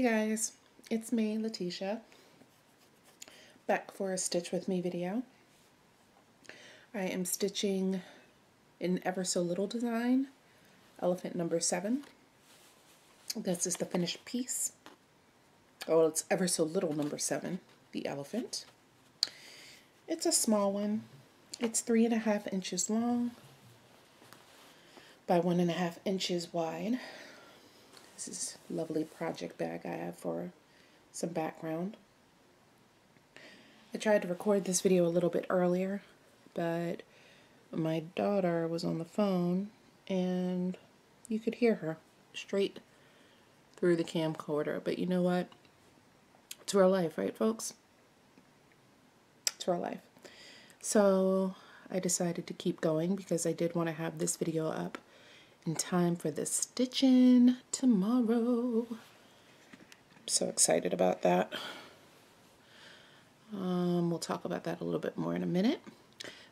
Hey guys, it's me, Letitia, back for a Stitch With Me video. I am stitching in Ever So Little design, elephant number 7. This is the finished piece. Oh, it's Ever So Little number 7, the elephant. It's a small one. It's 3.5 inches long by 1.5 inches wide. This is a lovely project bag I have for some background. I tried to record this video a little bit earlier, but my daughter was on the phone and you could hear her straight through the camcorder. But you know what? It's real life, right, folks? It's real life. So I decided to keep going because I did want to have this video up in time for the stitching tomorrow. I'm so excited about that. We'll talk about that a little bit more in a minute.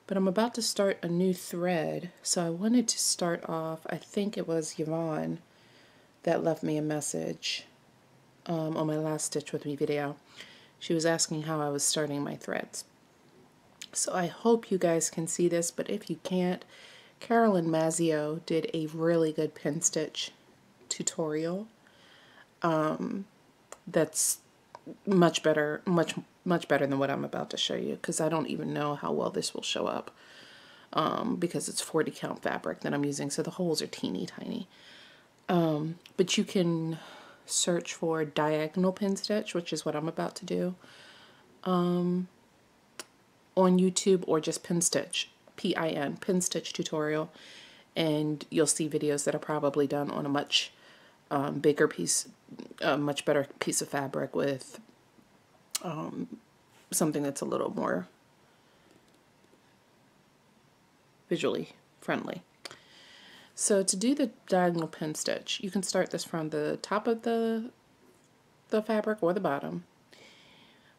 But I'm about to start a new thread, so I wanted to start off, I think it was Yvonne that left me a message on my last Stitch With Me video. She was asking how I was starting my threads. So I hope you guys can see this, but if you can't, Carolyn Mazzio did a really good pin stitch tutorial that's much better, much better than what I'm about to show you, because I don't even know how well this will show up because it's 40 count fabric that I'm using, so the holes are teeny tiny. But you can search for diagonal pin stitch, which is what I'm about to do, on YouTube, or just pin stitch, P-I-N, pin stitch tutorial, and you'll see videos that are probably done on a much bigger piece, a much better piece of fabric with something that's a little more visually friendly. So to do the diagonal pin stitch, you can start this from the top of the fabric or the bottom.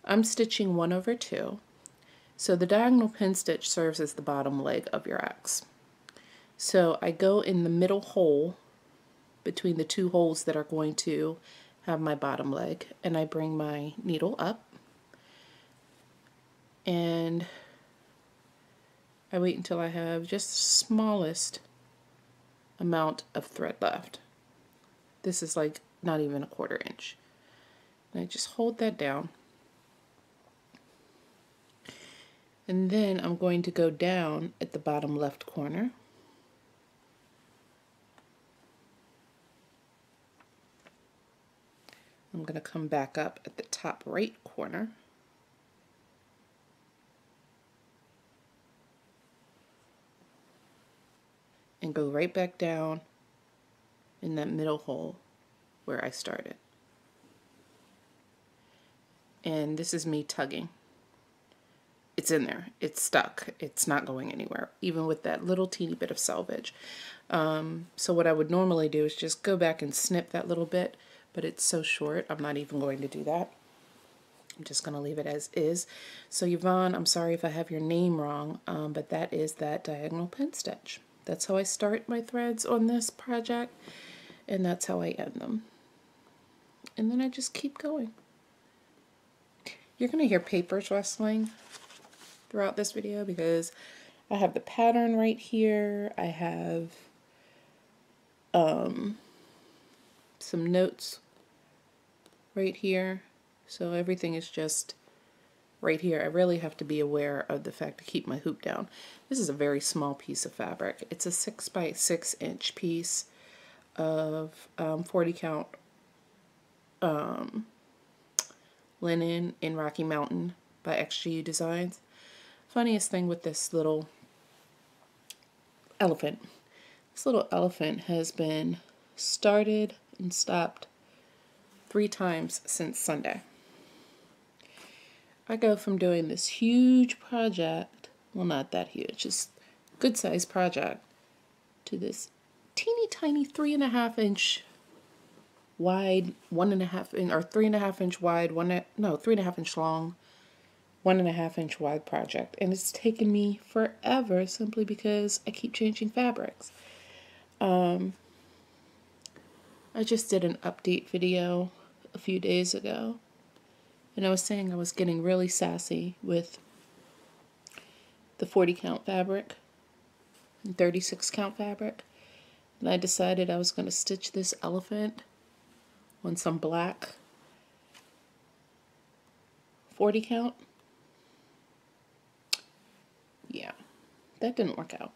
I'm stitching 1/2. So the diagonal pin stitch serves as the bottom leg of your X. So I go in the middle hole between the two holes that are going to have my bottom leg, and I bring my needle up and I wait until I have just the smallest amount of thread left. This is like not even 1/4 inch. And I just hold that down. And then I'm going to go down at the bottom left corner. I'm going to come back up at the top right corner. And go right back down in that middle hole where I started. And this is me tugging. It's in there. It's stuck. It's not going anywhere, even with that little teeny bit of selvage. So what I would normally do is just go back and snip that little bit, but it's so short, I'm not even going to do that. I'm just going to leave it as is. So Yvonne, I'm sorry if I have your name wrong, but that is that diagonal pin stitch. That's how I start my threads on this project, and that's how I end them. And then I just keep going. You're going to hear papers rustling throughout this video because I have the pattern right here. I have some notes right here. So everything is just right here. I really have to be aware of the fact to keep my hoop down. This is a very small piece of fabric. It's a 6 by 6 inch piece of 40 count linen in Rocky Mountain by XGU Designs. Funniest thing with this little elephant. This little elephant has been started and stopped 3 times since Sunday. I go from doing this huge project, well, not that huge, just good sized project, to this teeny tiny 3.5 inch wide, 1.5 inch, or 3.5 inch wide, 3.5 inch long, 1.5 inch wide project. And it's taken me forever simply because I keep changing fabrics. I just did an update video a few days ago, and I was saying I was getting really sassy with the 40 count fabric and 36 count fabric, and I decided I was going to stitch this elephant on some black 40 count. Yeah, that didn't work out.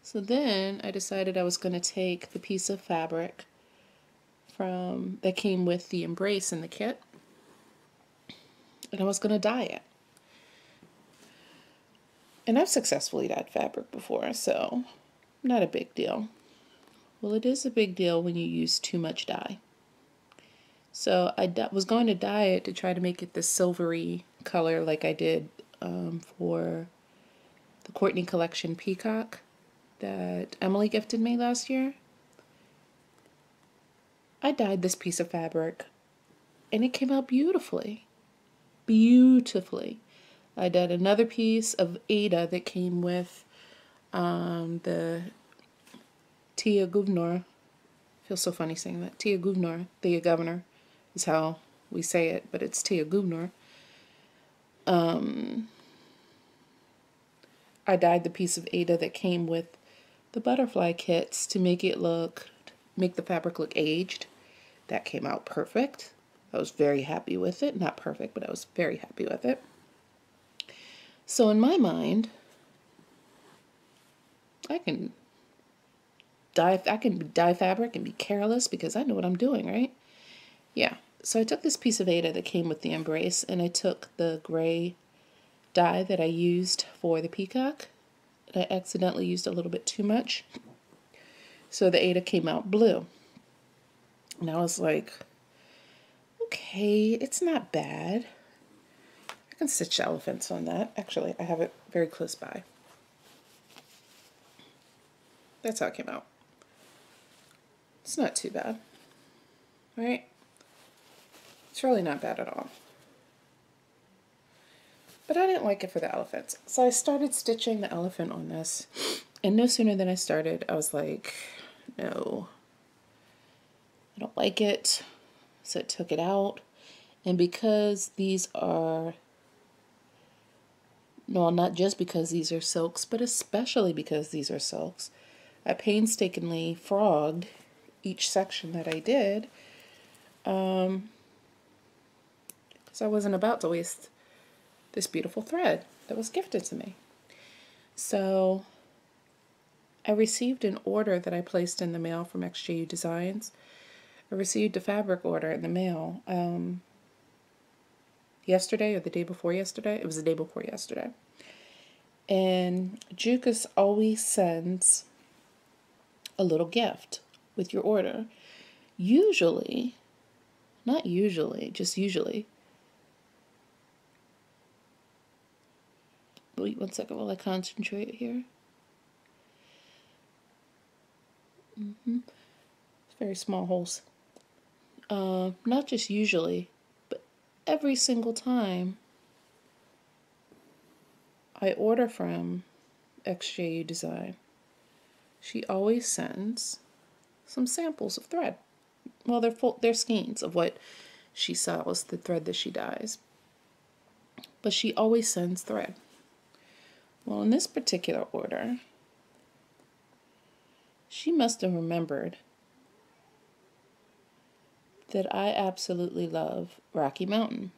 So then I decided I was going to take the piece of fabric that came with the embrace in the kit, and I was going to dye it. And I've successfully dyed fabric before, so not a big deal. Well, it is a big deal when you use too much dye. So I was going to dye it to try to make it this silvery color like I did for the Courtney Collection Peacock that Emily gifted me last year. I dyed this piece of fabric and it came out beautifully. Beautifully. I dyed another piece of Ada that came with the Tia Governor. Feels so funny saying that. Tia Governor, Tia Governor is how we say it, but it's Tia Governor. I dyed the piece of Ada that came with the butterfly kits to make the fabric look aged. That came out perfect. I was very happy with it. Not perfect, but I was very happy with it. So in my mind, I can dye fabric and be careless because I know what I'm doing, right? Yeah. So I took this piece of Ada that came with the embrace, and I took the gray dye that I used for the peacock, and I accidentally used a little bit too much. So the Ada came out blue. And I was like, okay, it's not bad. I can stitch elephants on that. Actually, I have it very close by. That's how it came out. It's not too bad, right? It's really not bad at all. But I didn't like it for the elephants. So I started stitching the elephant on this. And no sooner than I started, I was like, no, I don't like it. So I took it out. And because these are, no, not just because these are silks, but especially because these are silks, I painstakingly frogged each section that I did, because I wasn't about to waste this beautiful thread that was gifted to me. So I received an order that I placed in the mail from XJU Designs. I received a fabric order in the mail yesterday or the day before yesterday. It was the day before yesterday. And Jukas always sends a little gift with your order. Usually, not usually, just usually. Wait 1 second while I concentrate here. It's very small holes. Not just usually, but every single time I order from XJU Design, she always sends some samples of thread. Well, they're skeins of what she sells, the thread that she dyes. But she always sends thread. Well, in this particular order, she must have remembered that I absolutely love Rocky Mountain,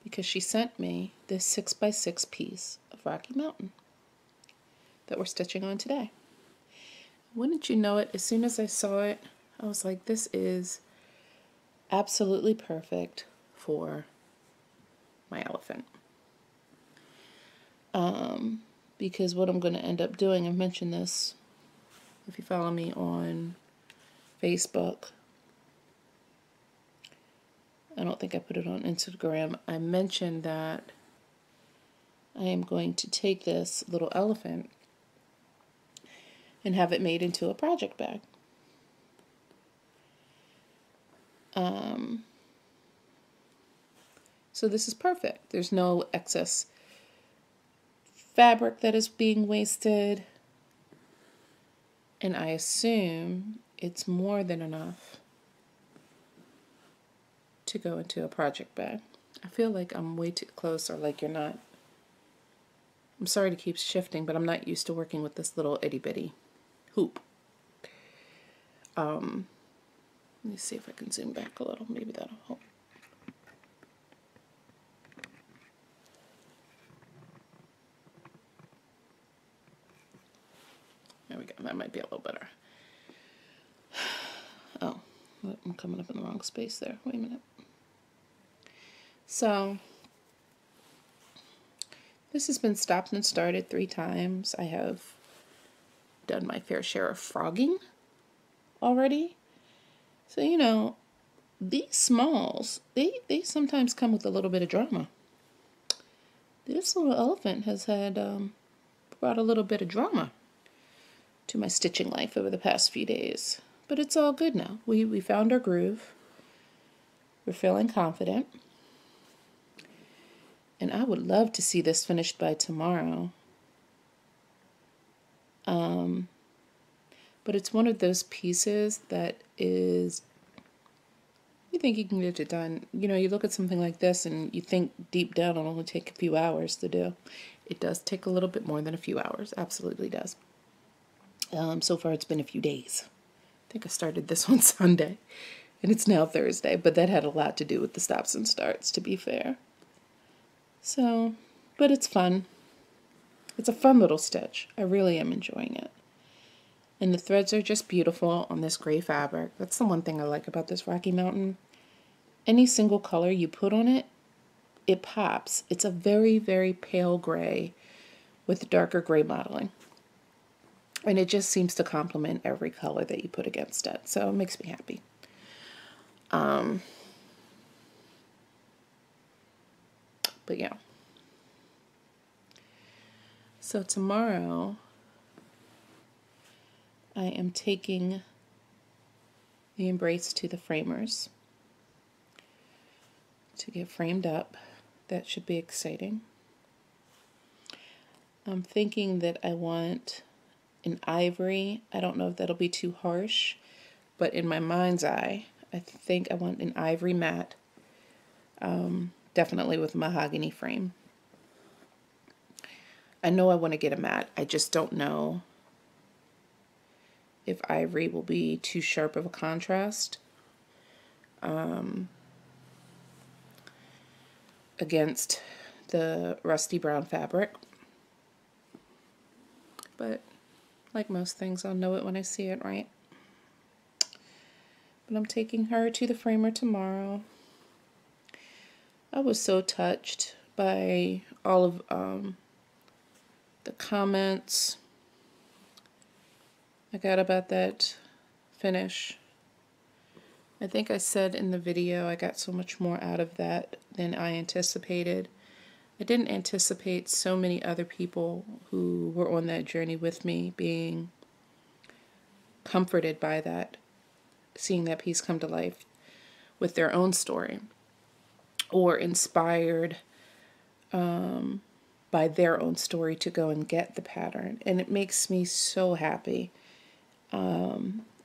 because she sent me this 6x6 piece of Rocky Mountain that we're stitching on today. Wouldn't you know it, as soon as I saw it, I was like, this is absolutely perfect for my elephant. Because what I'm going to end up doing, I've mentioned this, if you follow me on Facebook, I don't think I put it on Instagram, I mentioned that I am going to take this little elephant and have it made into a project bag. So this is perfect. There's no excess fabric that is being wasted, and I assume it's more than enough to go into a project bag. I feel like I'm way too close, or like you're not. I'm sorry to keep shifting, but I'm not used to working with this little itty bitty hoop. Let me see if I can zoom back a little. Maybe that'll help. There we go. That might be a little better. Oh, I'm coming up in the wrong space there. Wait a minute. So, this has been stopped and started 3 times. I have done my fair share of frogging already. So, you know, these smalls, they sometimes come with a little bit of drama. This little elephant has had brought a little bit of drama to my stitching life over the past few days. But it's all good now. We found our groove. We're feeling confident. And I would love to see this finished by tomorrow. But it's one of those pieces that is, you think you can get it done. You know, you look at something like this and you think deep down it'll only take a few hours to do. It does take a little bit more than a few hours. Absolutely does. So far it's been a few days. I think I started this on Sunday and it's now Thursday, but that had a lot to do with the stops and starts, to be fair. So, but it's fun. It's a fun little stitch. I really am enjoying it. And the threads are just beautiful on this gray fabric. That's the one thing I like about this Rocky Mountain. Any single color you put on it, it pops. It's a very, very pale gray with darker gray modeling. And it just seems to complement every color that you put against it. So it makes me happy. But yeah. So tomorrow, I am taking the embrace to the framers to get framed up. That should be exciting. I'm thinking that I want an ivory. I don't know if that'll be too harsh, but in my mind's eye, I think I want an ivory matte, definitely with mahogany frame. I know I want to get a matte. I just don't know if ivory will be too sharp of a contrast against the rusty brown fabric. But like most things, I'll know it when I see it, right? But I'm taking her to the framer tomorrow. I was so touched by all of the comments I got about that finish. I think I said in the video I got so much more out of that than I anticipated. I didn't anticipate so many other people who were on that journey with me being comforted by that, seeing that piece come to life with their own story, or inspired by their own story to go and get the pattern. And it makes me so happy.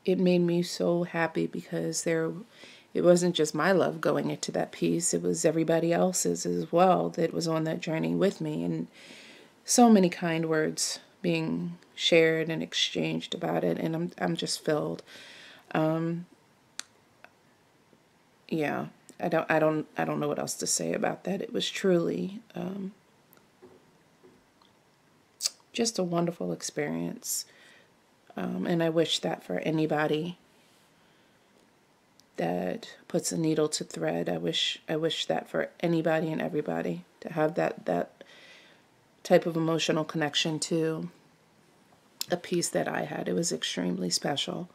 It made me so happy because it wasn't just my love going into that piece, it was everybody else's as well that was on that journey with me, and so many kind words being shared and exchanged about it, and I'm just filled. Yeah, I don't know what else to say about that. It was truly just a wonderful experience. And I wish that for anybody that puts a needle to thread. I wish that for anybody and everybody to have that type of emotional connection to a piece that I had. It was extremely special.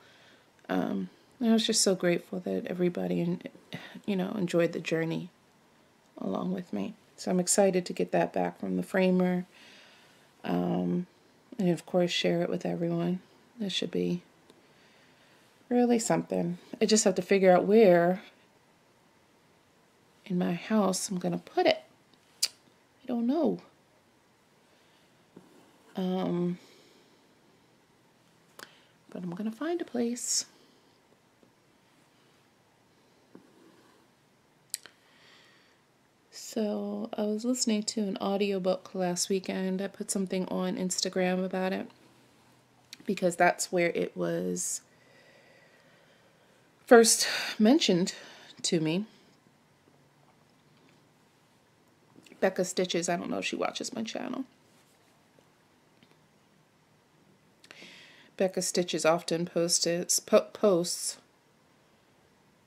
I was just so grateful that everybody, enjoyed the journey along with me. So I'm excited to get that back from the framer, and of course share it with everyone. This should be really something. I just have to figure out where in my house I'm going to put it. I don't know. But I'm going to find a place. So I was listening to an audiobook last weekend. I put something on Instagram about it because that's where it was first mentioned to me. Becca Stitches, I don't know if she watches my channel. Becca Stitches often posts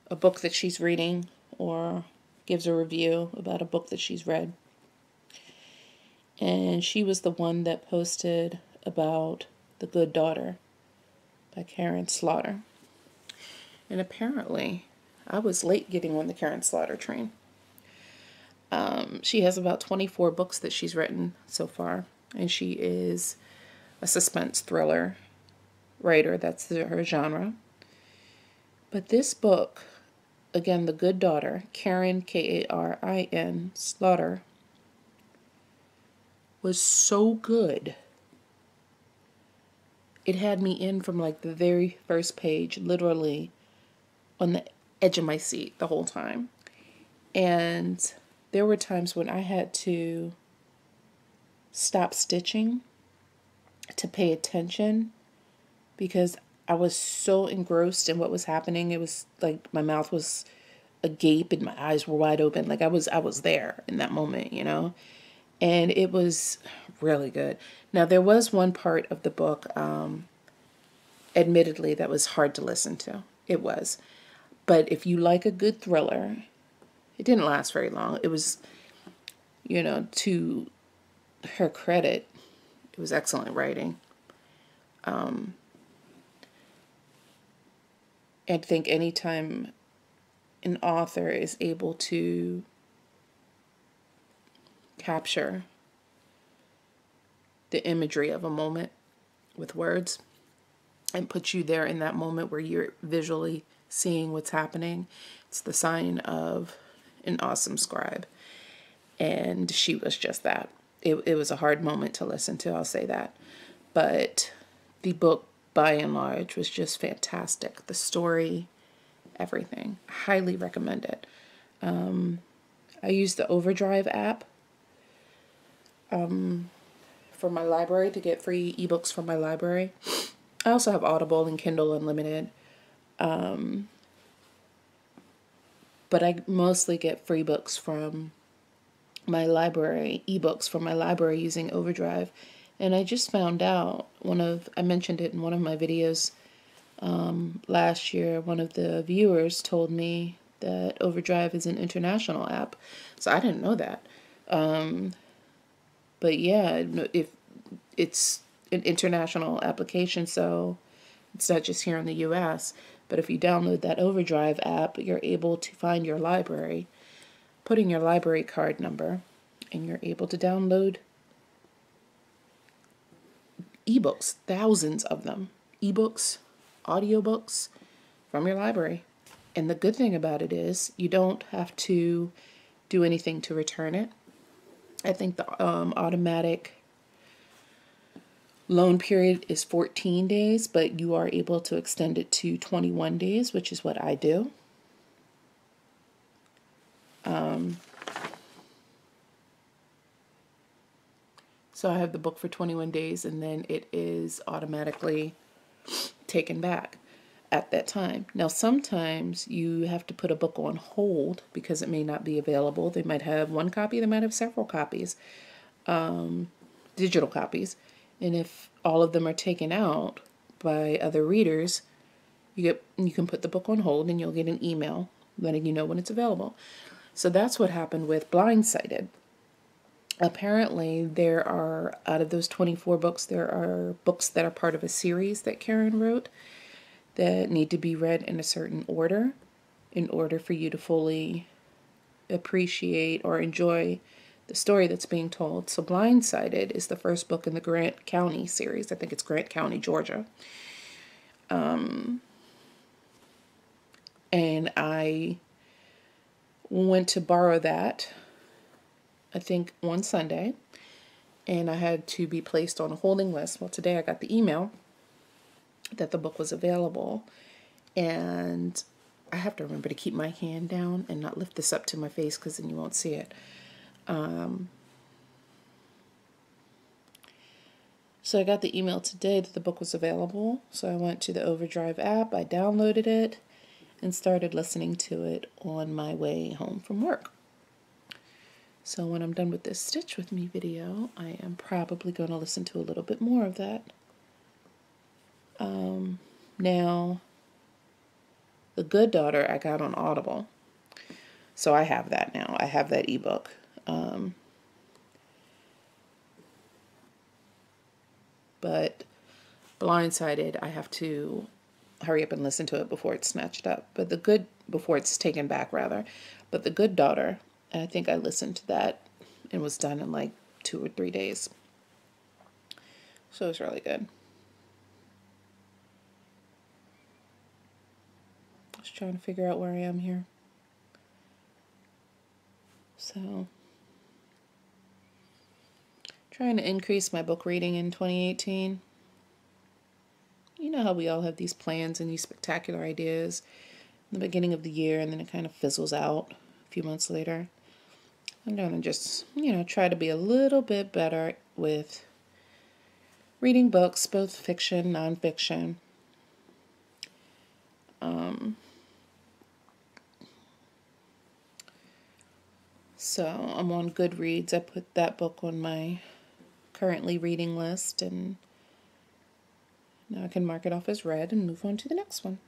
a book that she's reading or gives a review about a book that she's read. And she was the one that posted about The Good Daughter by Karen Slaughter. And apparently, I was late getting on the Karen Slaughter train. She has about 24 books that she's written so far, and she is a suspense thriller writer. That's her genre. But this book, again, The Good Daughter, Karen, Karin, Slaughter, was so good. It had me in from like the very first page, literally on the edge of my seat the whole time. And there were times when I had to stop stitching to pay attention because I was so engrossed in what was happening. It was like my mouth was agape and my eyes were wide open. Like I was there in that moment, you know? And it was really good. Now, there was one part of the book, admittedly, that was hard to listen to. It was. But if you like a good thriller, it didn't last very long. It was, you know, to her credit, it was excellent writing. I think anytime an author is able to capture the imagery of a moment with words and put you there in that moment where you're visually seeing what's happening, it's the sign of an awesome scribe. And she was just that. It was a hard moment to listen to, I'll say that. But the book, by and large, was just fantastic. The story, everything. Highly recommend it. I use the Overdrive app for my library to get free ebooks from my library. I also have Audible and Kindle Unlimited. But I mostly get free books from my library, ebooks from my library using Overdrive. And I just found out, I mentioned it in one of my videos last year, one of the viewers told me that Overdrive is an international app. So I didn't know that. But yeah, if it's an international application, so it's not just here in the US. But if you download that Overdrive app, you're able to find your library, put in your library card number, and you're able to download ebooks, thousands of them, ebooks, audiobooks from your library. And the good thing about it is you don't have to do anything to return it. I think the automatic loan period is 14 days, but you are able to extend it to 21 days, which is what I do. So I have the book for 21 days, and then it is automatically taken back at that time. Now, sometimes you have to put a book on hold because it may not be available. They might have one copy, they might have several copies, digital copies. And if all of them are taken out by other readers, you can put the book on hold and you'll get an email letting you know when it's available. So that's what happened with Blindsided. Apparently, there are, out of those 24 books, there are books that are part of a series that Karen wrote that need to be read in a certain order in order for you to fully appreciate or enjoy the story that's being told. So Blindsided is the first book in the Grant County series. I think it's Grant County, Georgia. And I went to borrow that, I think, one Sunday, and I had to be placed on a holding list. Well, today I got the email that the book was available, and I have to remember to keep my hand down and not lift this up to my face because then you won't see it. So I got the email today that the book was available. So I went to the Overdrive app, I downloaded it, and started listening to it on my way home from work. So when I'm done with this Stitch With Me video, I am probably going to listen to a little bit more of that. Now, The Good Daughter I got on Audible. So I have that now. I have that ebook. But Blindsided, I have to hurry up and listen to it before it's snatched up. Before it's taken back, rather. But The Good Daughter, I think I listened to that and was done in like 2 or 3 days. So it's really good. Just trying to figure out where I am here. So, trying to increase my book reading in 2018. You know how we all have these plans and these spectacular ideas in the beginning of the year, and then it kind of fizzles out a few months later. I'm going to just, try to be a little bit better with reading books, both fiction, nonfiction. So I'm on Goodreads. I put that book on my currently reading list, and now I can mark it off as read and move on to the next one.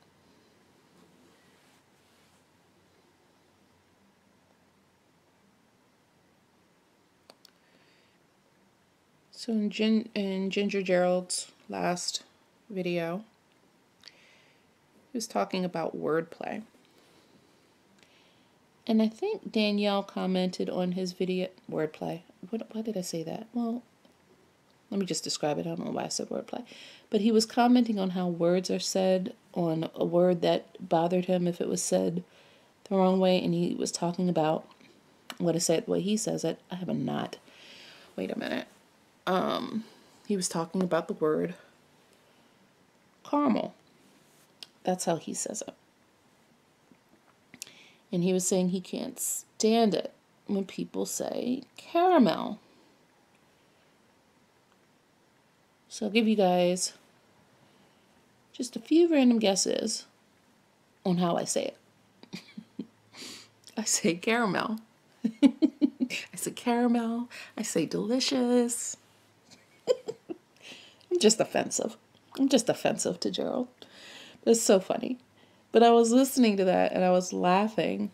So in Ginger Gerald's last video, he was talking about wordplay. And I think Danielle commented on his video, wordplay. Why did I say that? Well, let me just describe it. I don't know why I said wordplay. But he was commenting on how words are said on a word that bothered him if it was said the wrong way. And he was talking about what I said, the way he says it. I have a knot. Wait a minute. He was talking about the word caramel. That's how he says it. And he was saying he can't stand it when people say caramel. So I'll give you guys just a few random guesses on how I say it. I say caramel. I say caramel. I say delicious. I'm just offensive. I'm just offensive to Gerald. It's so funny. But I was listening to that and I was laughing.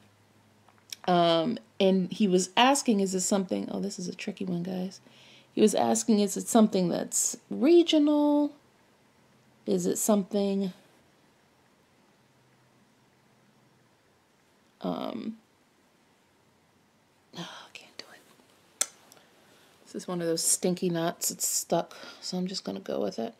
And he was asking, is it something... Oh, this is a tricky one, guys. He was asking, is it something that's regional? Is it something... Oh, I can't do it. This is one of those stinky knots. It's stuck. So I'm just going to go with it.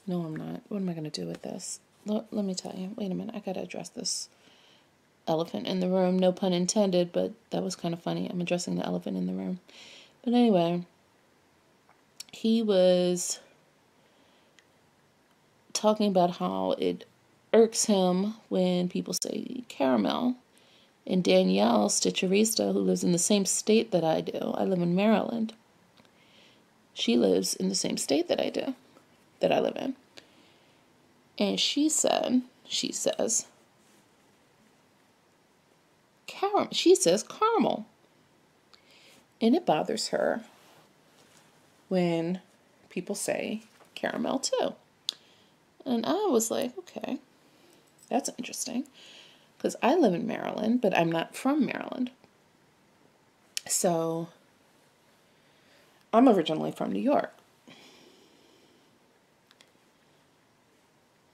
No, I'm not. What am I going to do with this? Let me tell you. Wait a minute. I got to address this elephant in the room. No pun intended, but that was kind of funny. I'm addressing the elephant in the room. But anyway, he was talking about how it irks him when people say caramel. And Danielle Stitcherista, who lives in the same state that I do, I live in Maryland. She lives in the same state that I do, that I live in. And she says, caramel. And it bothers her when people say caramel too. And I was like, okay, that's interesting. Because I live in Maryland, but I'm not from Maryland. So I'm originally from New York.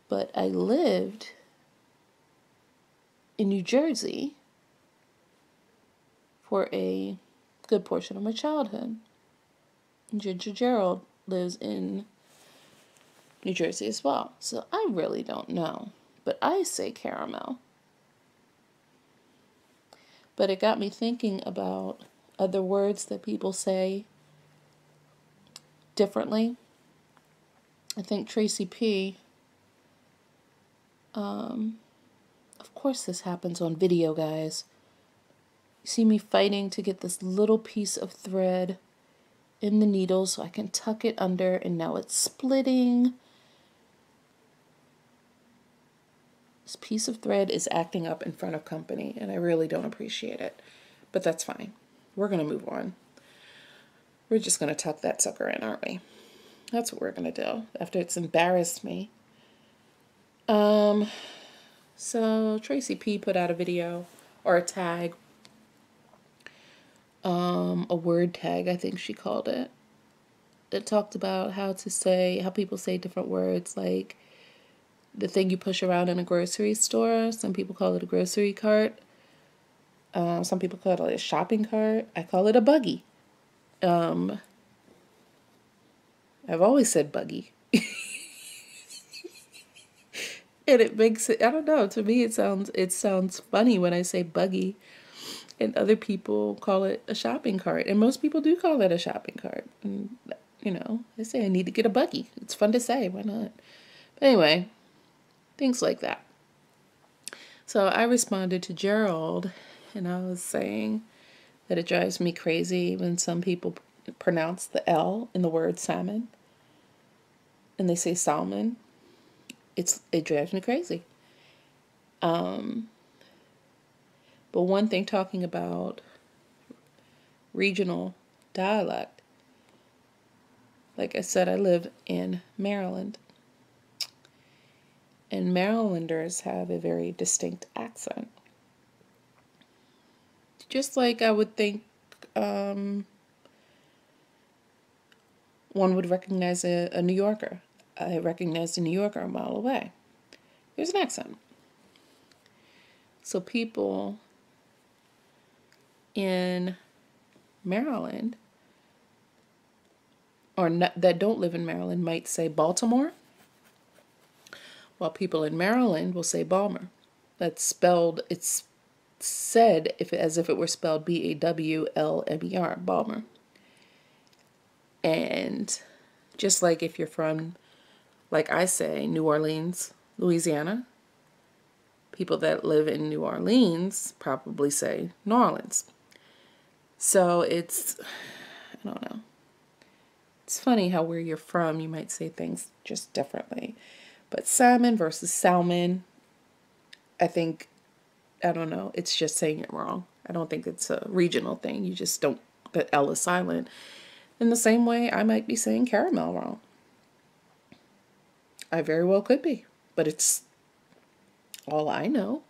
But I lived in New Jersey for a good portion of my childhood. Ginger Gerald lives in New Jersey as well. So I really don't know. But I say caramel. But it got me thinking about other words that people say differently. I think Tracy P., of course this happens on video, guys. You see me fighting to get this little piece of thread in the needle so I can tuck it under, and now it's splitting. This piece of thread is acting up in front of company, and I really don't appreciate it. But that's fine. We're going to move on. We're just going to tuck that sucker in, aren't we? That's what we're going to do after it's embarrassed me. So Tracy P put out a video, or a tag, a word tag, I think she called it. It talked about how people say different words, like the thing you push around in a grocery store. Some people call it a grocery cart. Some people call it a shopping cart. I call it a buggy. I've always said buggy. And it makes it, I don't know, to me it sounds funny when I say buggy. And other people call it a shopping cart. And most people do call it a shopping cart. And, you know, they say I need to get a buggy. It's fun to say. Why not? But anyway, things like that. So I responded to Gerald, and I was saying that it drives me crazy when some people pronounce the L in the word salmon, and they say salmon. It drives me crazy. But one thing, talking about regional dialect, like I said, I live in Maryland. And Marylanders have a very distinct accent. Just like I would think one would recognize a New Yorker. I recognized a New Yorker a mile away. There's an accent. So people in Maryland, or that don't live in Maryland, might say Baltimore, while people in Maryland will say Balmer. That's spelled, it's said as if it were spelled Bawlmer, Balmer. And just like if you're from, like I say, New Orleans, Louisiana, people that live in New Orleans probably say New Orleans. So it's, I don't know. It's funny how where you're from, you might say things just differently. But salmon versus salmon, I think, I don't know, it's just saying it wrong. I don't think it's a regional thing. You just don't, the L is silent. In the same way, I might be saying caramel wrong. I very well could be, but it's all I know,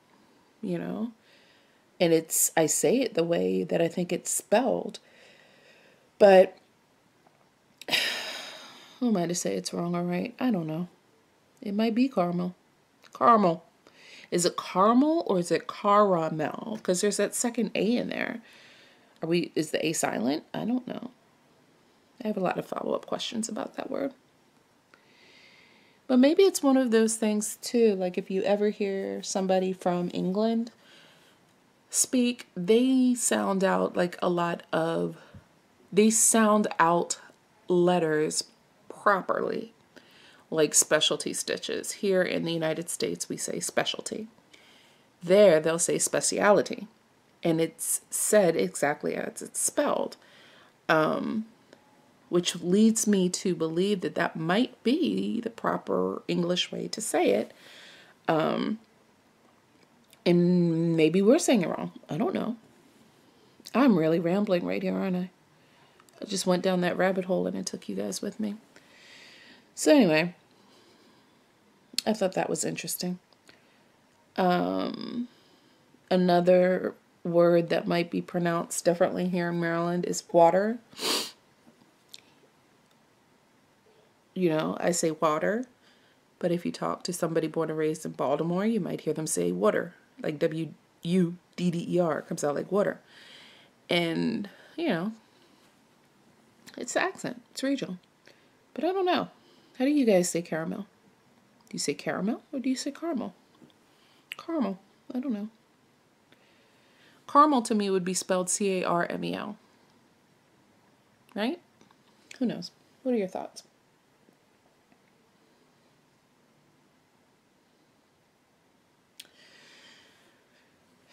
you know. And I say it the way that I think it's spelled. But who am I to say it's wrong or right? I don't know. It might be caramel. Caramel. Is it caramel or is it caramel? Because there's that second A in there. Is the A silent? I don't know. I have a lot of follow-up questions about that word. But maybe it's one of those things too, like if you ever hear somebody from England speak, they sound out they sound out letters properly, like specialty stitches. Here in the United States, we say specialty. There, they'll say speciality. And it's said exactly as it's spelled. Which leads me to believe that that might be the proper English way to say it. And maybe we're saying it wrong. I don't know. I'm really rambling right here, aren't I? I just went down that rabbit hole and I took you guys with me. So anyway, I thought that was interesting. Another word that might be pronounced differently here in Maryland is water. You know, I say water, but if you talk to somebody born and raised in Baltimore, you might hear them say water, like W-U-D-D-E-R, comes out like water. And, you know, it's the accent, it's regional. But I don't know. How do you guys say caramel? Do you say caramel or do you say caramel? Caramel, I don't know. Caramel to me would be spelled C-A-R-M-E-L. Right? Who knows? What are your thoughts?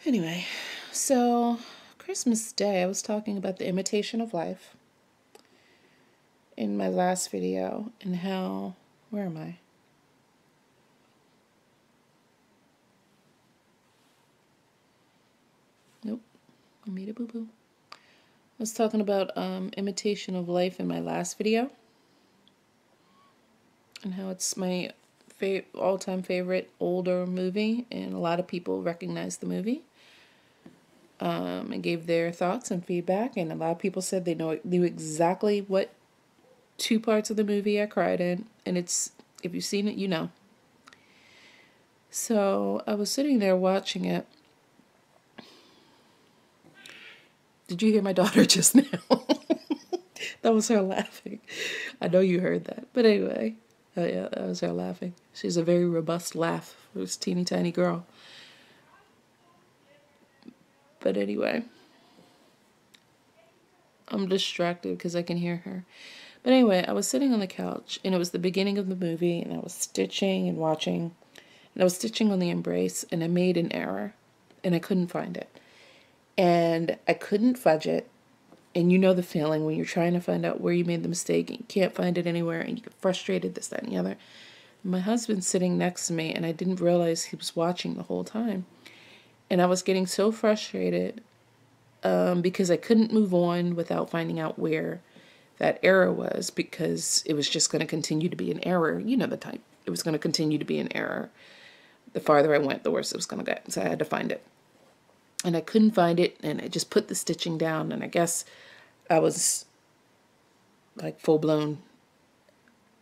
Anyway, so Christmas Day, I was talking about the imitation of life in my last video and how, where am I? Nope, I made a boo-boo. I was talking about imitation of life in my last video and how it's my all-time favorite older movie, and a lot of people recognize the movie and gave their thoughts and feedback, and a lot of people said they knew exactly what two parts of the movie I cried in, and it's, if you've seen it, you know. So I was sitting there watching it. Did you hear my daughter just now? That was her laughing. I know you heard that. But anyway, yeah, that was her laughing. She's a very robust laugh for this teeny tiny girl. But anyway, I'm distracted because I can hear her. But anyway, I was sitting on the couch, and it was the beginning of the movie, and I was stitching and watching. And I was stitching on the embrace, and I made an error, and I couldn't find it. And I couldn't fudge it. And you know the feeling when you're trying to find out where you made the mistake and you can't find it anywhere and you get frustrated, this, that, and the other. My husband's sitting next to me, and I didn't realize he was watching the whole time. And I was getting so frustrated because I couldn't move on without finding out where that error was, because it was just going to continue to be an error. You know the type. It was going to continue to be an error. The farther I went, the worse it was going to get. So I had to find it. And I couldn't find it, and I just put the stitching down, and I guess I was like full-blown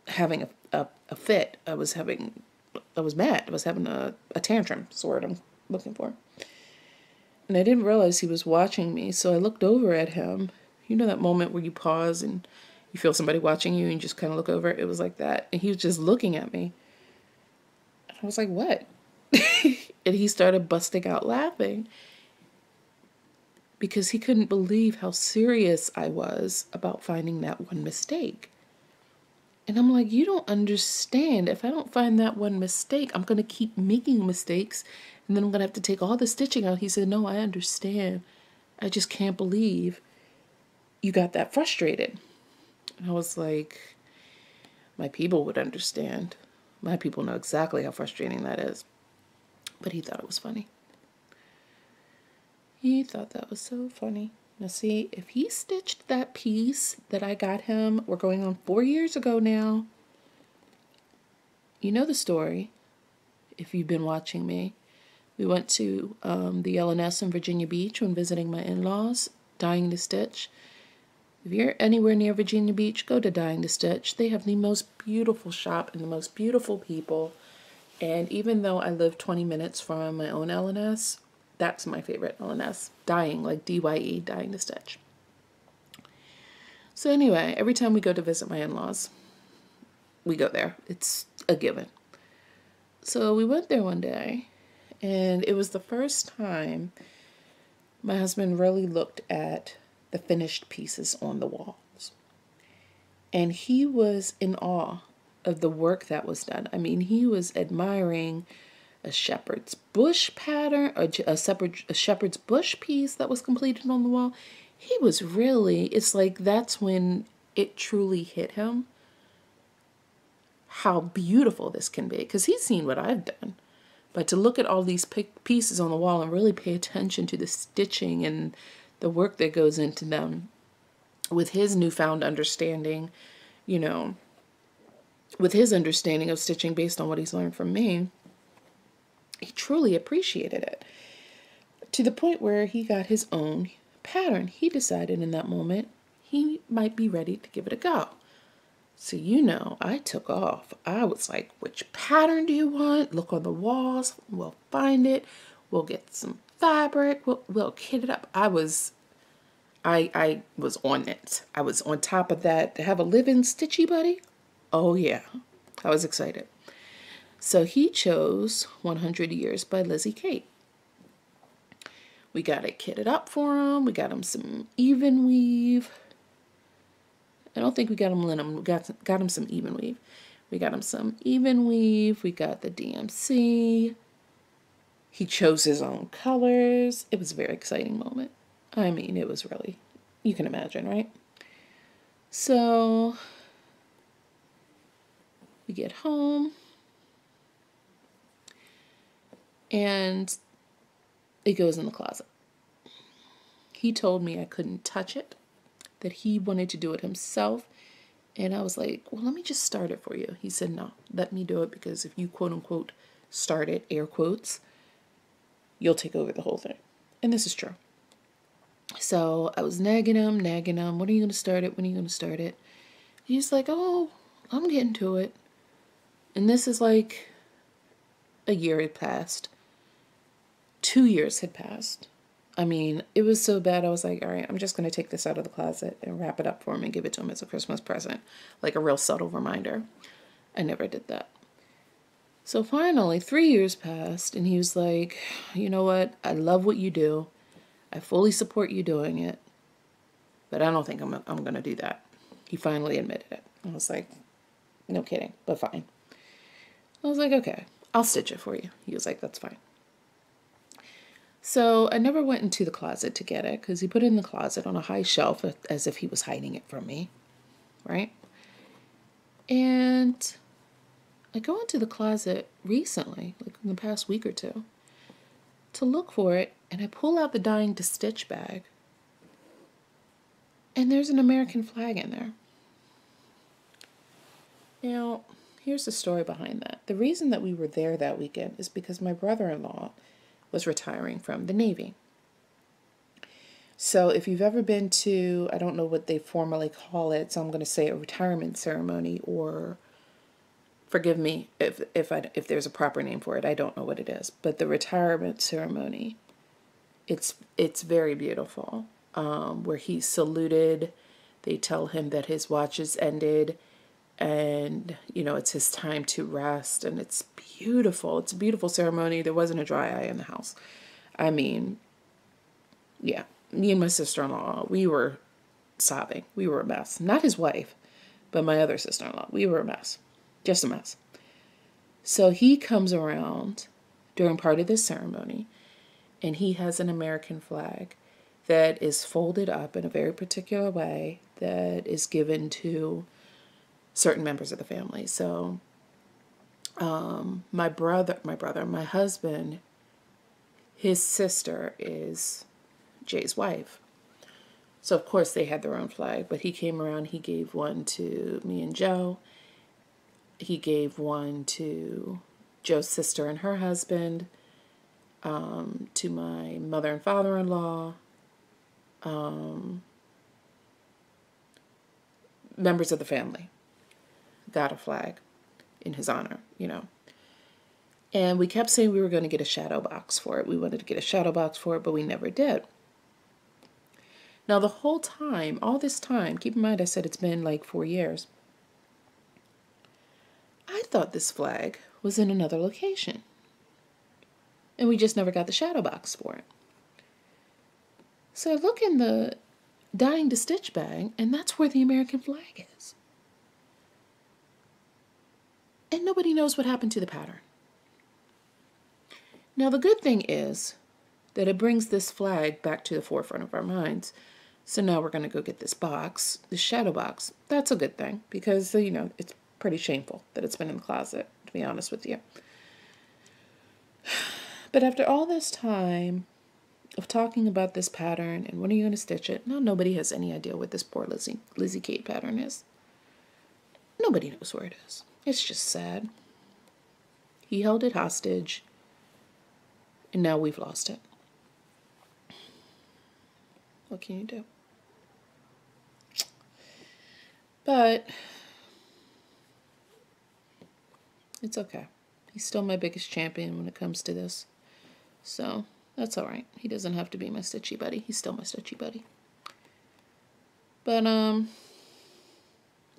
having a fit. I was mad. I was having a tantrum, is the word I'm looking for. And I didn't realize he was watching me, so I looked over at him. You know that moment where you pause and you feel somebody watching you and you just kind of look over? It was like that. And he was just looking at me. And I was like, what? And he started busting out laughing, because he couldn't believe how serious I was about finding that one mistake. And I'm like, you don't understand. If I don't find that one mistake, I'm going to keep making mistakes, and then I'm going to have to take all the stitching out. He said, no, I understand. I just can't believe you got that frustrated. And I was like, my people would understand. My people know exactly how frustrating that is. But he thought it was funny. He thought that was so funny. Now see, if he stitched that piece that I got him, we're going on 4 years ago now. You know the story, if you've been watching me. We went to the L&S in Virginia Beach when visiting my in-laws, Dying to Stitch. If you're anywhere near Virginia Beach, go to Dying to Stitch. They have the most beautiful shop and the most beautiful people. And even though I live 20 minutes from my own L&S, that's my favorite L&S. Dying, like D-Y-E, Dying to Stitch. So anyway, every time we go to visit my in-laws, we go there. It's a given. So we went there one day, and it was the first time my husband really looked at the finished pieces on the walls. And he was in awe of the work that was done. I mean, he was admiring a shepherd's bush pattern, a shepherd's bush piece that was completed on the wall. He was really, it's like that's when it truly hit him how beautiful this can be, because he's seen what I've done. But to look at all these pieces on the wall and really pay attention to the stitching and the work that goes into them, with his newfound understanding, you know, with his understanding of stitching based on what he's learned from me, he truly appreciated it, to the point where he got his own pattern. He decided in that moment he might be ready to give it a go. So, you know, I took off. I was like, which pattern do you want? Look on the walls. We'll find it. We'll get some fabric. We'll kit it up. I was on it. I was on top of that. To have a live-in stitchy buddy? Oh, yeah. I was excited. So he chose 100 Years by Lizzie Kate. We got it kitted up for him. We got him some even weave. I don't think we got him linen. We got him some even weave. We got him some even weave. We got the DMC. He chose his own colors. It was a very exciting moment. I mean, it was really, you can imagine, right? So we get home and it goes in the closet. He told me I couldn't touch it, that he wanted to do it himself. And I was like, well, let me just start it for you. He said, no, let me do it, because if you quote unquote start it, air quotes, you'll take over the whole thing. And this is true. So I was nagging him. When are you going to start it? When are you going to start it? He's like, oh, I'm getting to it. And this is like a year had passed. 2 years had passed. I mean, it was so bad. I was like, all right, I'm just going to take this out of the closet and wrap it up for him and give it to him as a Christmas present. Like a real subtle reminder. I never did that. So finally, 3 years passed, and he was like, you know what? I love what you do. I fully support you doing it, but I don't think I'm going to do that. He finally admitted it. I was like, no kidding, but fine. I was like, okay, I'll stitch it for you. He was like, that's fine. So I never went into the closet to get it, because he put it in the closet on a high shelf as if he was hiding it from me, right? And I go into the closet recently, like in the past week or two, to look for it, and I pull out the Dying to Stitch bag, and there's an American flag in there. Now, here's the story behind that. The reason that we were there that weekend is because my brother-in-law was retiring from the Navy. So if you've ever been to, I don't know what they formally call it, so I'm going to say a retirement ceremony, or forgive me if there's a proper name for it. I don't know what it is, but the retirement ceremony, it's very beautiful. Where he's saluted, they tell him that his watch is ended, and it's his time to rest, and it's beautiful. It's a beautiful ceremony. There wasn't a dry eye in the house. I mean, yeah, me and my sister-in-law, we were sobbing. We were a mess. Not his wife, but my other sister-in-law. We were a mess. Just a mess. So he comes around during part of this ceremony, and he has an American flag that is folded up in a very particular way that is given to certain members of the family. So my husband, his sister is Jay's wife. So of course they had their own flag, but he came around, he gave one to me and Joe. He gave one to Joe's sister and her husband, to my mother and father-in-law, members of the family got a flag in his honor, And we kept saying we were going to get a shadow box for it. We wanted to get a shadow box for it, but we never did. Now the whole time, all this time, keep in mind I said it's been like 4 years, I thought this flag was in another location. And we just never got the shadow box for it. So I look in the Dying to Stitch bag, and that's where the American flag is. And nobody knows what happened to the pattern. Now the good thing is that it brings this flag back to the forefront of our minds. So now we're going to go get this box, the shadow box. That's a good thing, because, it's pretty shameful that it's been in the closet, to be honest with you. But after all this time of talking about this pattern and when are you going to stitch it, now nobody has any idea what this poor Lizzie Kate pattern is. Nobody knows where it is. It's just sad. He held it hostage, and now we've lost it. What can you do? But it's okay. He's still my biggest champion when it comes to this. So that's all right. He doesn't have to be my stitchy buddy. He's still my stitchy buddy. But,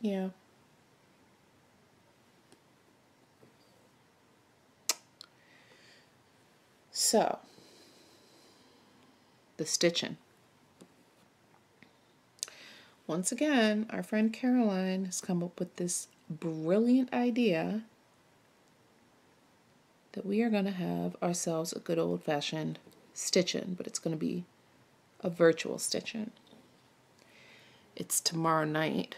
yeah. So, the stitching. Once again, our friend Caroline has come up with this brilliant idea that we are going to have ourselves a good old-fashioned stitch-in, but it's going to be a virtual stitch-in. It's tomorrow night.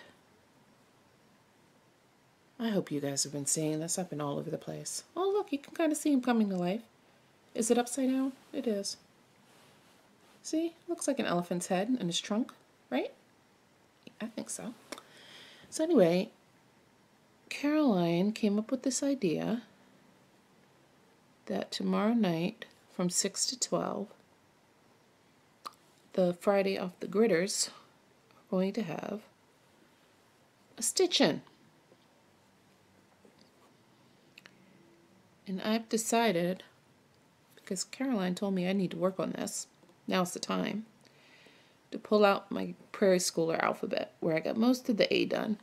I hope you guys have been seeing this. I've been all over the place. Oh, look, you can kind of see him coming to life. Is it upside down? It is. See? Looks like an elephant's head and his trunk, right? I think so. So anyway, Caroline came up with this idea that tomorrow night from 6 to 12, the Friday off the gridders are going to have a stitch-in. And I've decided, because Caroline told me I need to work on this, now's the time, to pull out my Prairie Schooler alphabet, where I got most of the A done.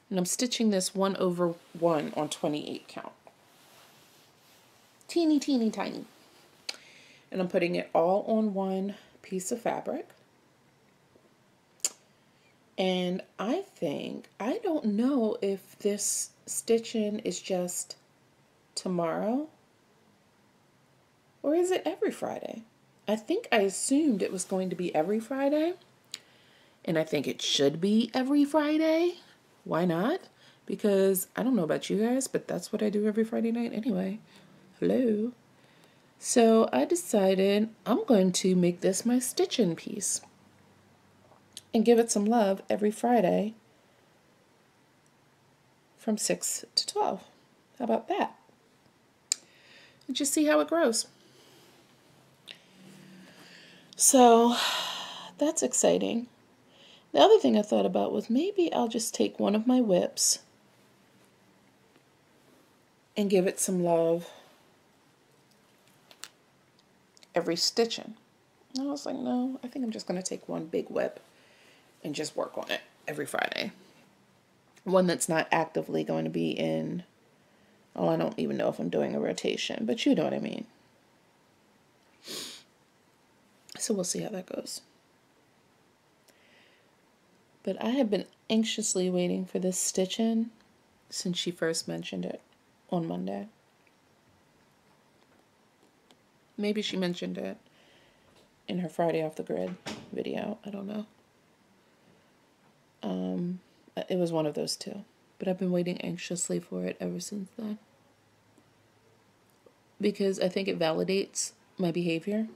And I'm stitching this 1/1 on 28 count. Teeny, teeny, tiny. And I'm putting it all on one piece of fabric. And I don't know if this stitch-in is just tomorrow, or is it every Friday? I think I assumed it was going to be every Friday, and I think it should be every Friday. Why not? Because I don't know about you guys, but that's what I do every Friday night anyway. Hello. So I decided I'm going to make this my stitch-in piece and give it some love every Friday from 6 to 12. How about that? And just see how it grows. So that's exciting. The other thing I thought about was maybe I'll just take one of my whips and give it some love every stitch-in. And I was like, no, I think I'm just going to take one big whip and just work on it every Friday. One that's not actively going to be in, oh, I don't even know if I'm doing a rotation, but you know what I mean. So we'll see how that goes. But I have been anxiously waiting for this stitch-in since she first mentioned it on Monday. Maybe she mentioned it in her Friday off the grid video. I don't know. It was one of those two. But I've been waiting anxiously for it ever since then. Because I think it validates my behavior,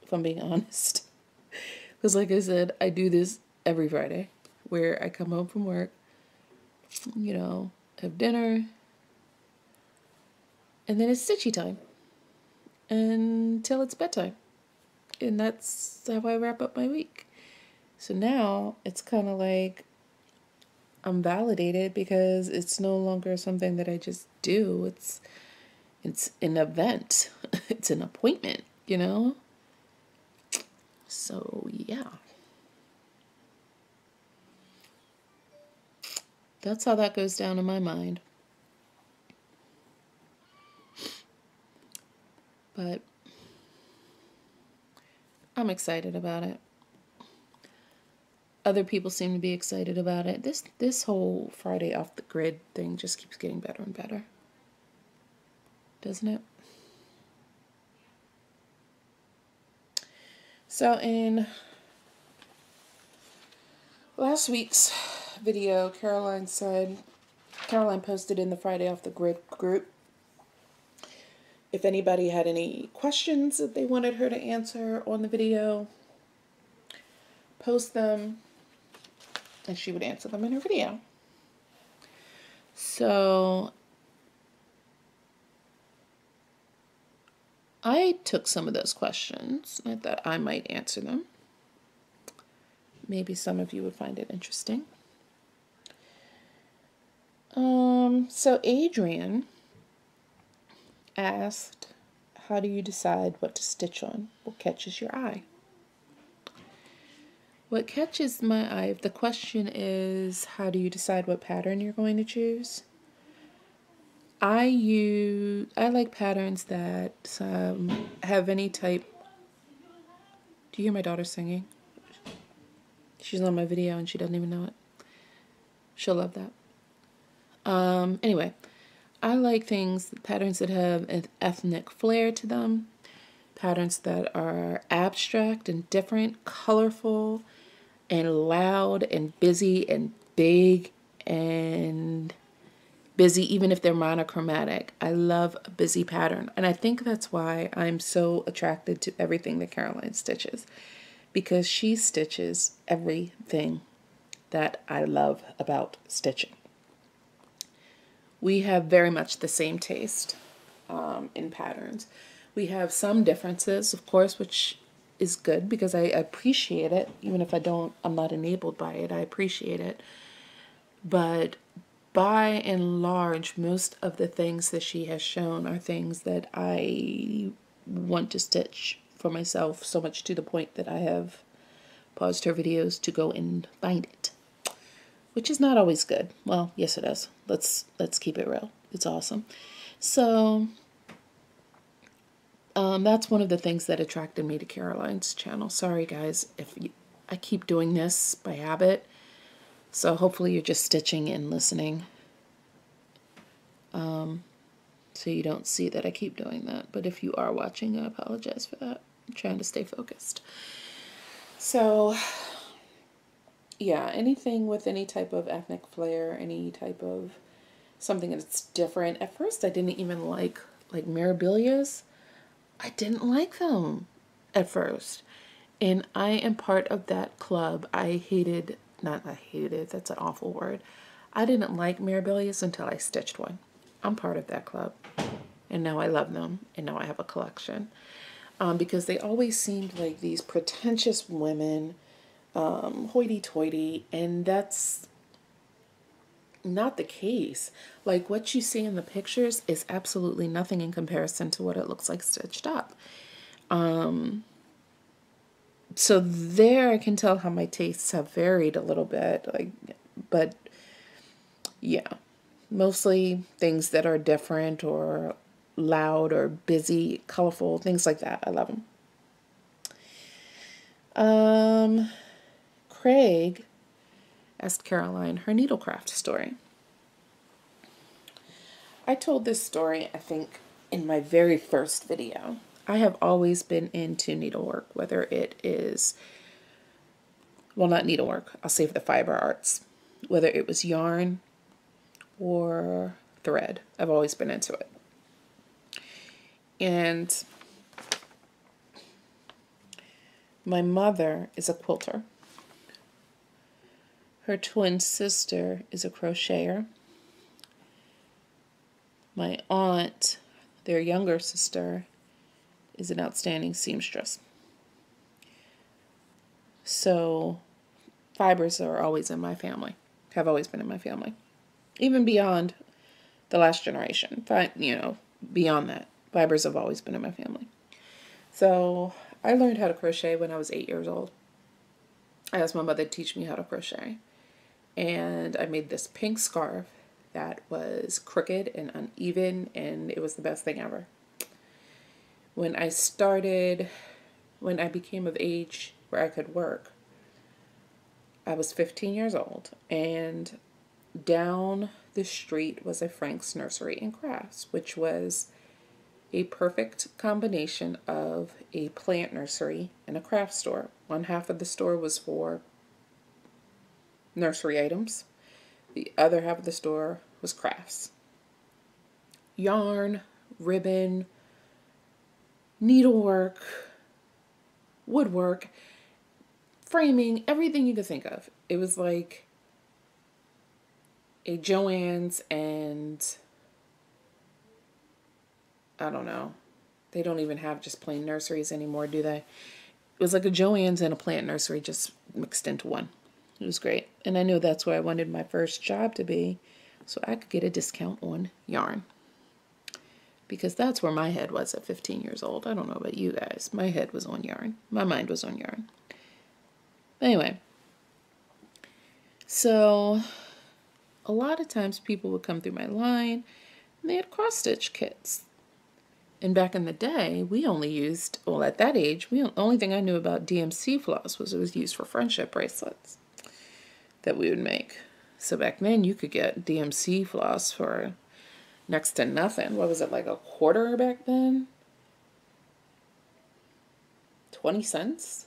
if I'm being honest. Because like I said, I do this every Friday, where I come home from work, you know, have dinner, and then it's stitchy time until it's bedtime. And that's how I wrap up my week. So now it's kind of like I'm validated because it's no longer something that I just do. It's an event. It's an appointment, you know? So, yeah. That's how that goes down in my mind. But I'm excited about it. Other people seem to be excited about it. This whole Friday off the grid thing just keeps getting better and better. Doesn't it? So in last week's video, Caroline posted in the Friday off the grid group if anybody had any questions that they wanted her to answer on the video, post them, and she would answer them in her video. So I took some of those questions. I thought I might answer them. Maybe some of you would find it interesting. So Adrian asked, how do you decide what to stitch on? What catches your eye? What catches my eye, if the question is, how do you decide what pattern you're going to choose? I like patterns that have any type. Do you hear my daughter singing? She's on my video and she doesn't even know it. She'll love that. Anyway, I like patterns that have an ethnic flair to them, patterns that are abstract and different, colorful and loud and busy and big and busy, even if they're monochromatic. I love a busy pattern. And I think that's why I'm so attracted to everything that Caroline stitches, because she stitches everything that I love about stitching. We have very much the same taste in patterns. We have some differences, of course, which is good because I appreciate it. Even if I'm not enabled by it, I appreciate it. But by and large, most of the things that she has shown are things that I want to stitch for myself, so much to the point that I have paused her videos to go and find it, which is not always good. Well, yes it is. Let's keep it real. It's awesome. So that's one of the things that attracted me to Caroline's channel. Sorry guys if I keep doing this by habit. So hopefully you're just stitching and listening. So you don't see that I keep doing that. But if you are watching, I apologize for that. I'm trying to stay focused. So yeah, anything with any type of ethnic flair, any type of something that's different. At first I didn't even like Mirabilias. I didn't like them at first. And I am part of that club. Not I hated it, that's an awful word. I didn't like Mirabilias until I stitched one. I'm part of that club. And now I love them. And now I have a collection. Because they always seemed like these pretentious women, hoity-toity, and that's not the case. Like what you see in the pictures is absolutely nothing in comparison to what it looks like stitched up. So there I can tell how my tastes have varied a little bit, but yeah, mostly things that are different or loud or busy, colorful, things like that. I love them. Craig asked Caroline her Needlecraft story. I told this story, I think, in my very first video. I have always been into needlework, whether it is, well, not needlework, I'll save the fiber arts, whether it was yarn or thread. I've always been into it. And my mother is a quilter. Her twin sister is a crocheter. My aunt, their younger sister, is an outstanding seamstress. So fibers are always in my family, have always been in my family. Even beyond the last generation, beyond that, fibers have always been in my family. So I learned how to crochet when I was 8 years old. I asked my mother to teach me how to crochet. And I made this pink scarf that was crooked and uneven, and it was the best thing ever. When I became of age where I could work, I was 15 years old, and down the street was a Frank's Nursery and Crafts, which was a perfect combination of a plant nursery and a craft store. One half of the store was for nursery items. The other half of the store was crafts. Yarn, ribbon, needlework, woodwork, framing, everything you could think of. It was like a Joann's and I don't know. They don't even have just plain nurseries anymore, do they? It was like a Joann's and a plant nursery just mixed into one. It was great. And I knew that's where I wanted my first job to be, so I could get a discount on yarn. Because that's where my head was at 15 years old. I don't know about you guys. My head was on yarn. My mind was on yarn. Anyway. So, a lot of times people would come through my line, and they had cross-stitch kits. And back in the day, we only used, well, at that age, the only thing I knew about DMC floss was it was used for friendship bracelets that we would make. So back then, you could get DMC floss for next to nothing. What was it, like a quarter back then? 20 cents?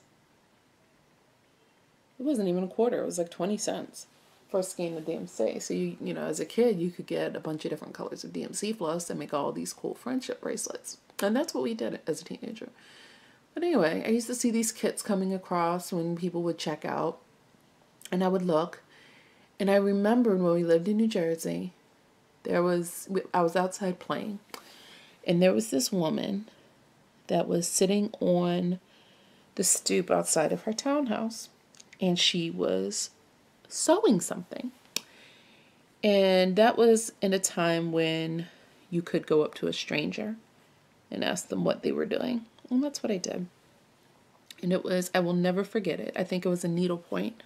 It wasn't even a quarter. It was like 20 cents for a skein of DMC. So, you know, as a kid, you could get a bunch of different colors of DMC floss and make all these cool friendship bracelets. And that's what we did as a teenager. But anyway, I used to see these kits coming across when people would check out. And I would look. And I remembered when we lived in New Jersey, I was outside playing. And there was this woman that was sitting on the stoop outside of her townhouse. And she was sewing something. And that was in a time when you could go up to a stranger and ask them what they were doing. And that's what I did. And it was, I will never forget it. I think it was a needlepoint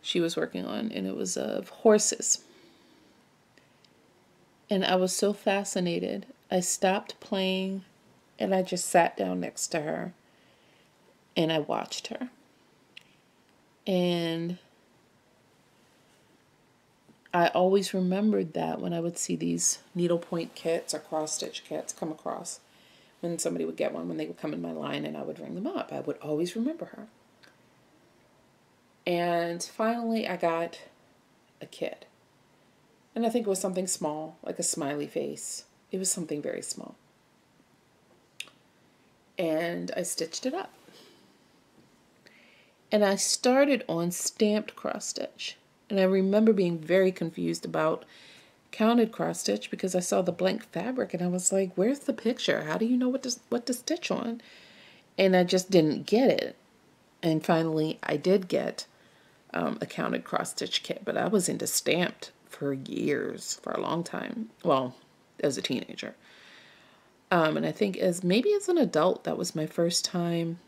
she was working on, and it was of horses. And I was so fascinated. I stopped playing and I just sat down next to her and I watched her. And I always remembered that when I would see these needlepoint kits or cross-stitch kits come across, when somebody would get one, when they would come in my line and I would ring them up, I would always remember her. And finally I got a kit. And I think it was something small, like a smiley face. It was something very small. And I stitched it up. And I started on stamped cross stitch. And I remember being very confused about counted cross stitch because I saw the blank fabric and I was like, where's the picture? How do you know what to stitch on? And I just didn't get it. And finally I did get a counted cross stitch kit, but I was into stamped for years, for a long time. Well, as a teenager. And I think maybe as an adult, that was my first time,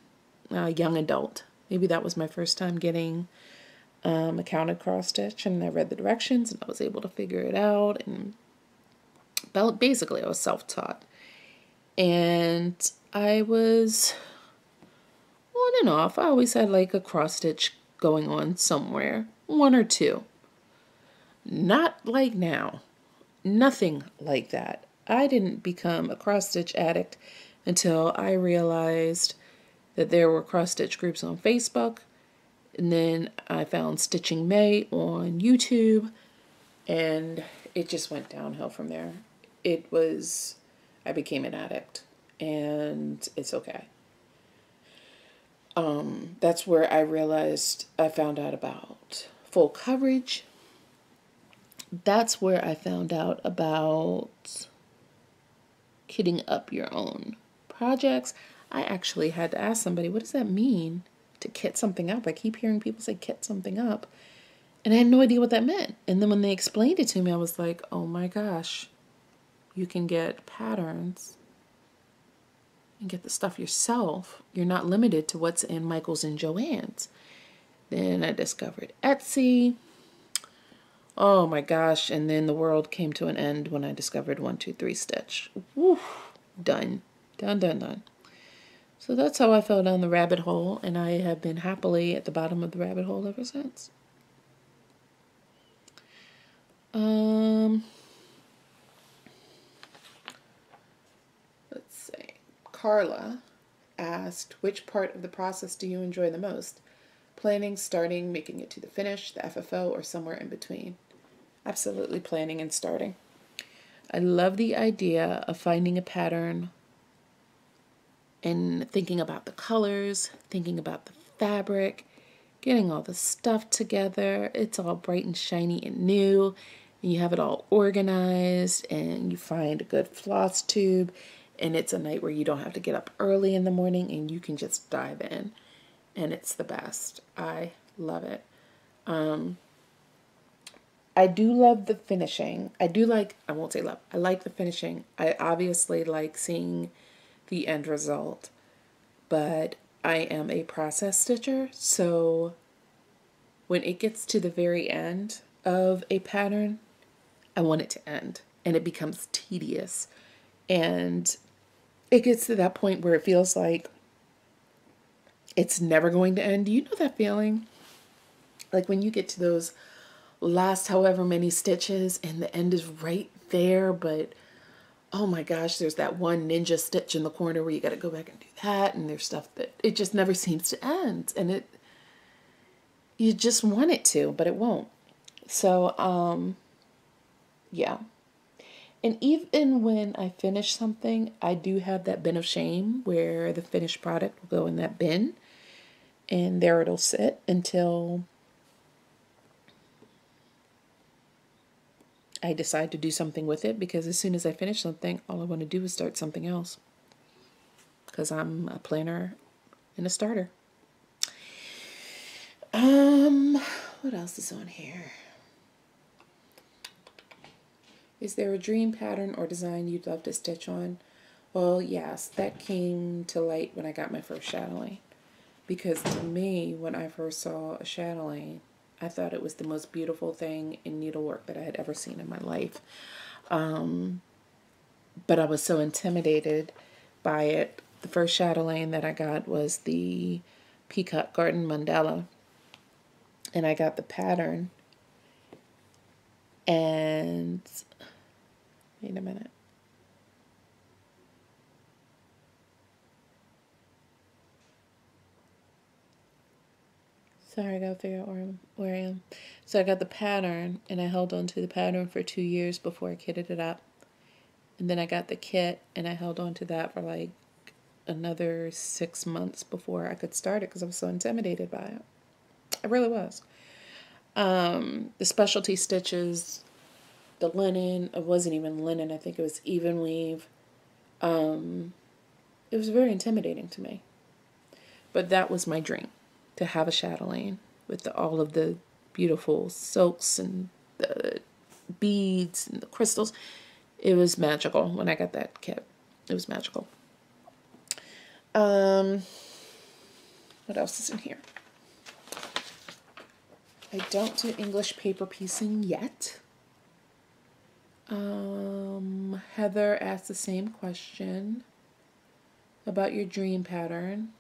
young adult. Maybe that was my first time getting a counted cross stitch, and I read the directions and I was able to figure it out. And basically I was self-taught. And I was on and off. I always had like a cross stitch going on somewhere, one or two. Not like now. Nothing like that. I didn't become a cross-stitch addict until I realized that there were cross-stitch groups on Facebook. And then I found Stitching May on YouTube. And it just went downhill from there. I became an addict. And it's okay. That's where I found out about full coverage. That's where I found out about kitting up your own projects. I actually had to ask somebody, what does that mean to kit something up? I keep hearing people say kit something up, and I had no idea what that meant. And then when they explained it to me, I was like, oh my gosh, you can get patterns and get the stuff yourself. You're not limited to what's in Michael's and Joann's. Then I discovered Etsy. Oh my gosh, and then the world came to an end when I discovered 1, 2, 3 Stitch. Woo, done. Done. So that's how I fell down the rabbit hole, and I have been happily at the bottom of the rabbit hole ever since. Let's see. Carla asked, which part of the process do you enjoy the most? Planning, starting, making it to the finish, the FFO, or somewhere in between? Absolutely planning and starting. I love the idea of finding a pattern and thinking about the colors, thinking about the fabric, getting all the stuff together. It's all bright and shiny and new, and you have it all organized, and you find a good floss tube, and it's a night where you don't have to get up early in the morning, and you can just dive in. And it's the best. I love it. I do love the finishing. I won't say love. I like the finishing. I obviously like seeing the end result. But I am a process stitcher. So when it gets to the very end of a pattern, I want it to end. And it becomes tedious. And it gets to that point where it feels like it's never going to end. Do you know that feeling? Like when you get to those last however many stitches and the end is right there, but oh my gosh, there's that one ninja stitch in the corner where you got to go back and do that, and there's stuff that it just never seems to end, and it, you just want it to, but it won't. So yeah. And even when I finish something, I do have that bin of shame where the finished product will go in that bin, and there it'll sit until I decide to do something with it, because as soon as I finish something, all I want to do is start something else, because I'm a planner and a starter. What else is on here? Is there a dream pattern or design you'd love to stitch on? Well, yes, that came to light when I got my first chatelaine. Because to me, when I first saw a chatelaine, I thought it was the most beautiful thing in needlework that I had ever seen in my life. But I was so intimidated by it. The first chatelaine that I got was the Peacock Garden Mandala. And I got the pattern. And wait a minute. Sorry, I gotta figure out where I am. So I got the pattern, and I held on to the pattern for 2 years before I kitted it up. And then I got the kit, and I held on to that for like another 6 months before I could start it, because I was so intimidated by it. I really was. The specialty stitches, the linen, it wasn't even linen, I think it was even weave. It was very intimidating to me. But that was my dream, to have a chatelaine with all of the beautiful silks and the beads and the crystals. It was magical when I got that kit. It was magical. What else is in here? I don't do English paper piecing yet. Heather asked the same question about your dream pattern.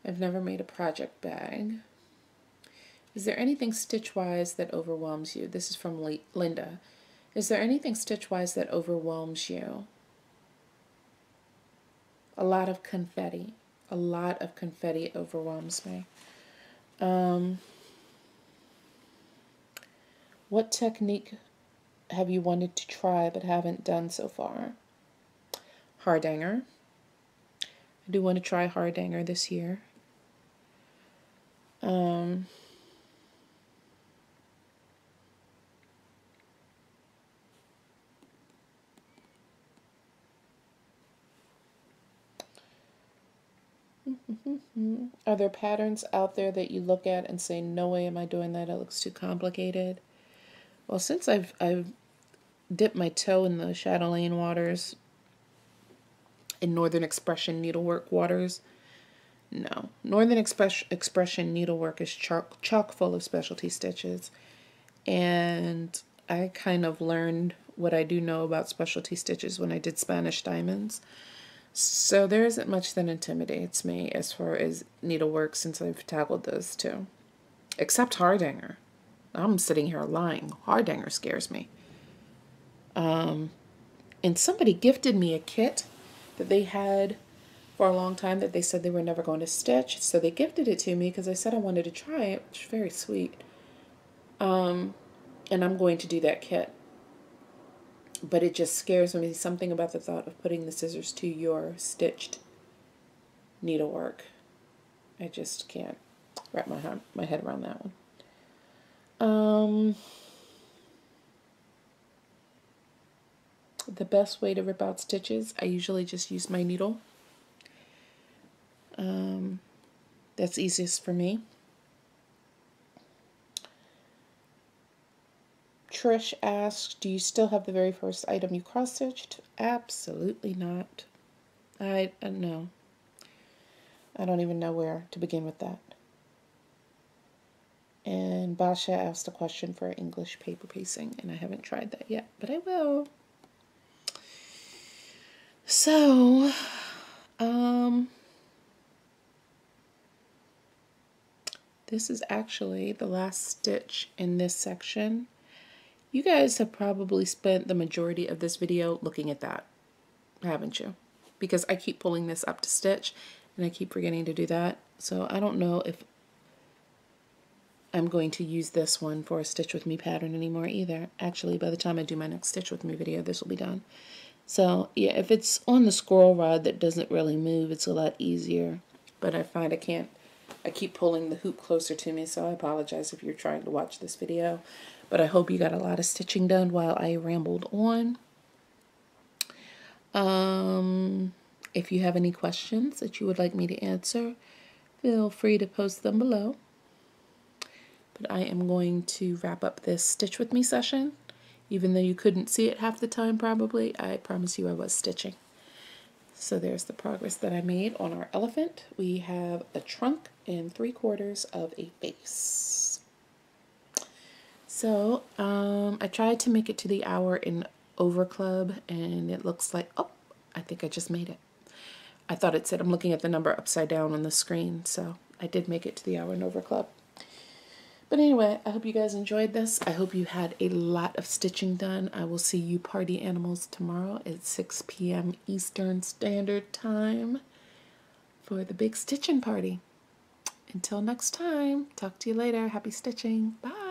I've never made a project bag. Is there anything stitch-wise that overwhelms you? This is from Linda. Is there anything stitch-wise that overwhelms you? A lot of confetti. A lot of confetti overwhelms me. What technique have you wanted to try but haven't done so far? Hardanger. I do want to try Hardanger this year. Are there patterns out there that you look at and say, no way am I doing that, it looks too complicated? Well, since I've dipped my toe in the chatelaine waters, in Northern Expression needlework waters, no. Northern Expression needlework is chock full of specialty stitches, and I kind of learned what I do know about specialty stitches when I did Spanish diamonds. So there isn't much that intimidates me as far as needlework since I've tackled those two. Except Hardanger. I'm sitting here lying. Hardanger scares me. And somebody gifted me a kit that they had for a long time that they said they were never going to stitch. So they gifted it to me because I said I wanted to try it, which is very sweet. And I'm going to do that kit. But it just scares me, something about the thought of putting the scissors to your stitched needlework. I just can't wrap my head around that one. The best way to rip out stitches, I usually just use my needle. That's easiest for me. Trish asked, do you still have the very first item you cross-stitched? Absolutely not. No. I don't even know where to begin with that. And Basha asked a question for English paper piecing, and I haven't tried that yet, but I will. So, this is actually the last stitch in this section. You guys have probably spent the majority of this video looking at that, haven't you? Because I keep pulling this up to stitch and I keep forgetting to do that. So I don't know if I'm going to use this one for a Stitch With Me pattern anymore either. Actually, by the time I do my next Stitch With Me video, this will be done. So yeah, if it's on the scroll rod that doesn't really move, it's a lot easier. But I find I keep pulling the hoop closer to me, so I apologize if you're trying to watch this video. But I hope you got a lot of stitching done while I rambled on. If you have any questions that you would like me to answer, feel free to post them below. But I am going to wrap up this Stitch With Me session. Even though you couldn't see it half the time probably, I promise you I was stitching. So there's the progress that I made on our elephant. We have a trunk and 3/4 of a face. So I tried to make it to the hour in over club, and it looks like, oh, I think I just made it. I thought it said, I'm looking at the number upside down on the screen, so I did make it to the hour in over club. But anyway, I hope you guys enjoyed this. I hope you had a lot of stitching done. I will see you party animals tomorrow at 6 p.m. Eastern Standard Time for the big stitching party. Until next time, talk to you later. Happy stitching. Bye.